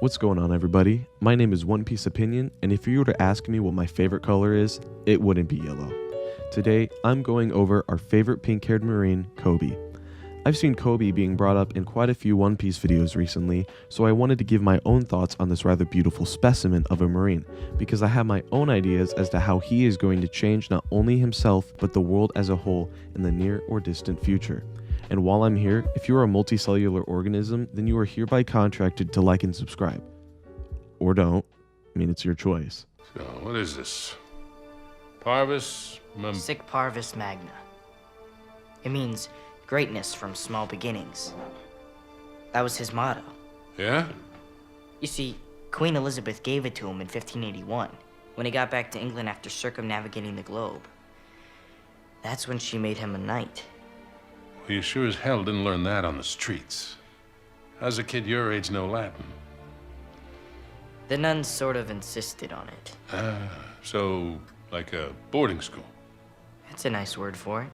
What's going on, everybody? My name is One Piece Opinion, and if you were to ask me what my favorite color is, it wouldn't be yellow. Today, I'm going over our favorite pink-haired Marine, Koby. I've seen Koby being brought up in quite a few One Piece videos recently, so I wanted to give my own thoughts on this rather beautiful specimen of a Marine, because I have my own ideas as to how he is going to change not only himself, but the world as a whole in the near or distant future. And while I'm here, if you are a multicellular organism, then you are hereby contracted to like and subscribe. Or don't. I mean, it's your choice. So, what is this? Parvis? Sic Parvis Magna. It means greatness from small beginnings. That was his motto. Yeah? You see, Queen Elizabeth gave it to him in 1581, when he got back to England after circumnavigating the globe. That's when she made him a knight. Well, you sure as hell didn't learn that on the streets. How's a kid your age know Latin? The nuns sort of insisted on it. So, like a boarding school? That's a nice word for it.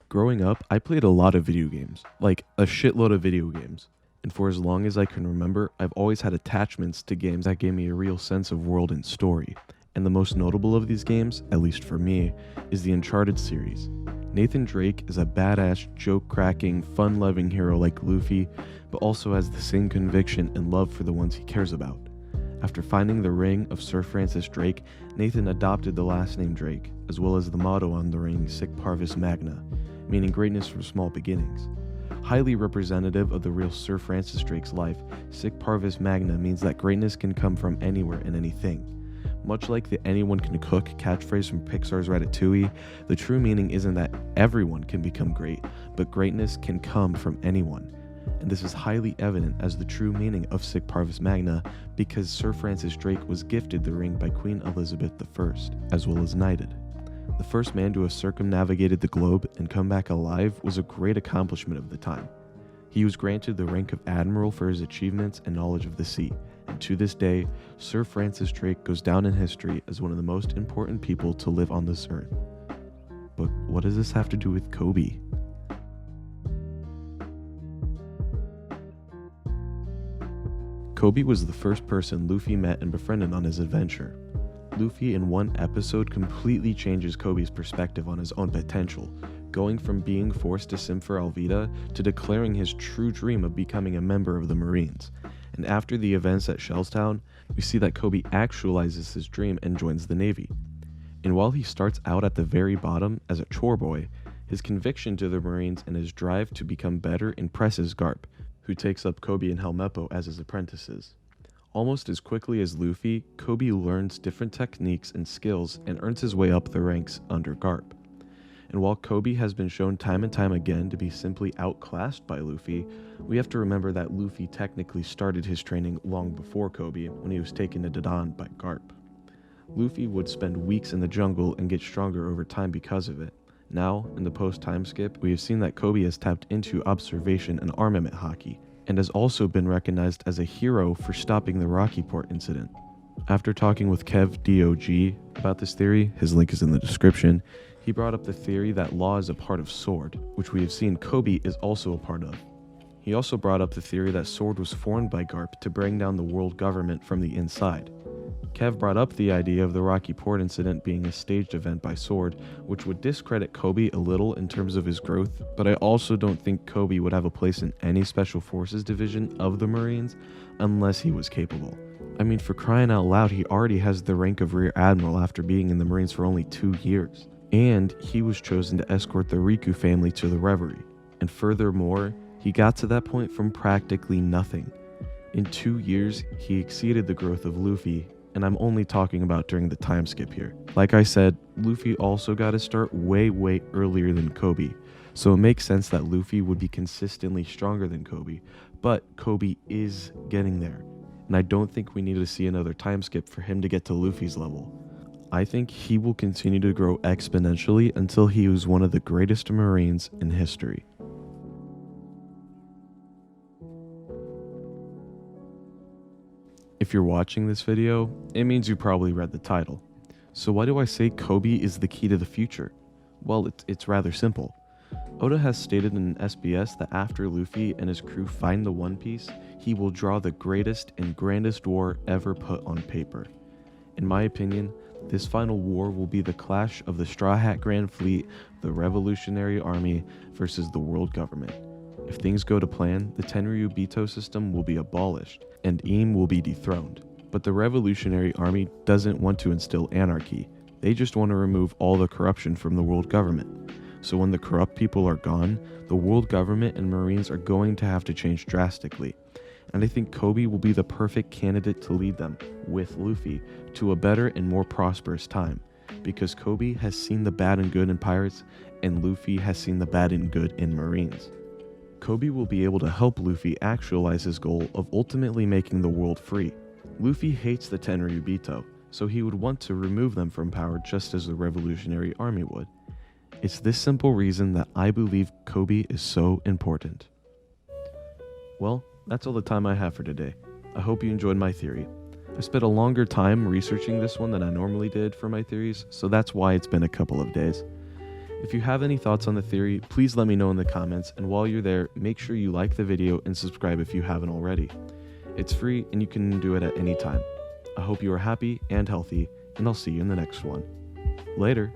Growing up, I played a lot of video games, like a shitload of video games. And for as long as I can remember, I've always had attachments to games that gave me a real sense of world and story. And the most notable of these games, at least for me, is the Uncharted series. Nathan Drake is a badass, joke-cracking, fun-loving hero like Luffy, but also has the same conviction and love for the ones he cares about. After finding the ring of Sir Francis Drake, Nathan adopted the last name Drake, as well as the motto on the ring, Sic Parvis Magna, meaning greatness from small beginnings. Highly representative of the real Sir Francis Drake's life, Sic Parvis Magna means that greatness can come from anywhere and anything. Much like the anyone can cook catchphrase from Pixar's Ratatouille, the true meaning isn't that everyone can become great, but greatness can come from anyone. And this is highly evident as the true meaning of Sic Parvis Magna because Sir Francis Drake was gifted the ring by Queen Elizabeth I, as well as knighted. The first man to have circumnavigated the globe and come back alive was a great accomplishment of the time. He was granted the rank of Admiral for his achievements and knowledge of the sea, and to this day, Sir Francis Drake goes down in history as one of the most important people to live on this earth. But what does this have to do with Koby? Koby was the first person Luffy met and befriended on his adventure. Luffy in one episode completely changes Koby's perspective on his own potential, going from being forced to simp for Alvida to declaring his true dream of becoming a member of the Marines. And after the events at Shellstown, we see that Koby actualizes his dream and joins the Navy. And while he starts out at the very bottom as a chore boy, his conviction to the Marines and his drive to become better impresses Garp, who takes up Koby and Helmeppo as his apprentices. Almost as quickly as Luffy, Koby learns different techniques and skills and earns his way up the ranks under Garp. And while Koby has been shown time and time again to be simply outclassed by Luffy, we have to remember that Luffy technically started his training long before Koby when he was taken to Dadan by Garp. Luffy would spend weeks in the jungle and get stronger over time because of it. Now, in the post-time skip, we have seen that Koby has tapped into observation and armament hockey, and has also been recognized as a hero for stopping the Rocky Port incident. After talking with Kev DOG about this theory, his link is in the description, he brought up the theory that law is a part of Sword, which we have seen Koby is also a part of. He also brought up the theory that Sword was formed by Garp to bring down the world government from the inside. Kev brought up the idea of the Rocky Port incident being a staged event by Sword, which would discredit Koby a little in terms of his growth, but I also don't think Koby would have a place in any Special Forces division of the Marines unless he was capable. I mean, for crying out loud, he already has the rank of Rear Admiral after being in the Marines for only 2 years. And he was chosen to escort the Riku family to the Reverie. And furthermore, he got to that point from practically nothing. In 2 years, he exceeded the growth of Luffy, and I'm only talking about during the time skip here. Like I said, Luffy also got to start way earlier than Koby, so it makes sense that Luffy would be consistently stronger than Koby, but Koby is getting there, and I don't think we need to see another time skip for him to get to Luffy's level. I think he will continue to grow exponentially until he is one of the greatest Marines in history. If you're watching this video, it means you probably read the title. So why do I say Koby is the key to the future? Well, it's rather simple. Oda has stated in SBS that after Luffy and his crew find the One Piece, he will draw the greatest and grandest war ever put on paper. In my opinion, this final war will be the clash of the Straw Hat Grand Fleet, the Revolutionary Army, versus the world government. If things go to plan, the Tenryubito system will be abolished, and Eam will be dethroned. But the Revolutionary Army doesn't want to instill anarchy. They just want to remove all the corruption from the world government. So when the corrupt people are gone, the world government and Marines are going to have to change drastically. And I think Koby will be the perfect candidate to lead them, with Luffy, to a better and more prosperous time. Because Koby has seen the bad and good in pirates, and Luffy has seen the bad and good in Marines. Koby will be able to help Luffy actualize his goal of ultimately making the world free. Luffy hates the Tenryubito, so he would want to remove them from power just as the Revolutionary Army would. It's this simple reason that I believe Koby is so important. Well, that's all the time I have for today. I hope you enjoyed my theory. I spent a longer time researching this one than I normally did for my theories, so that's why it's been a couple of days. If you have any thoughts on the theory, please let me know in the comments, and while you're there, make sure you like the video and subscribe if you haven't already. It's free and you can do it at any time. I hope you are happy and healthy, and I'll see you in the next one. Later.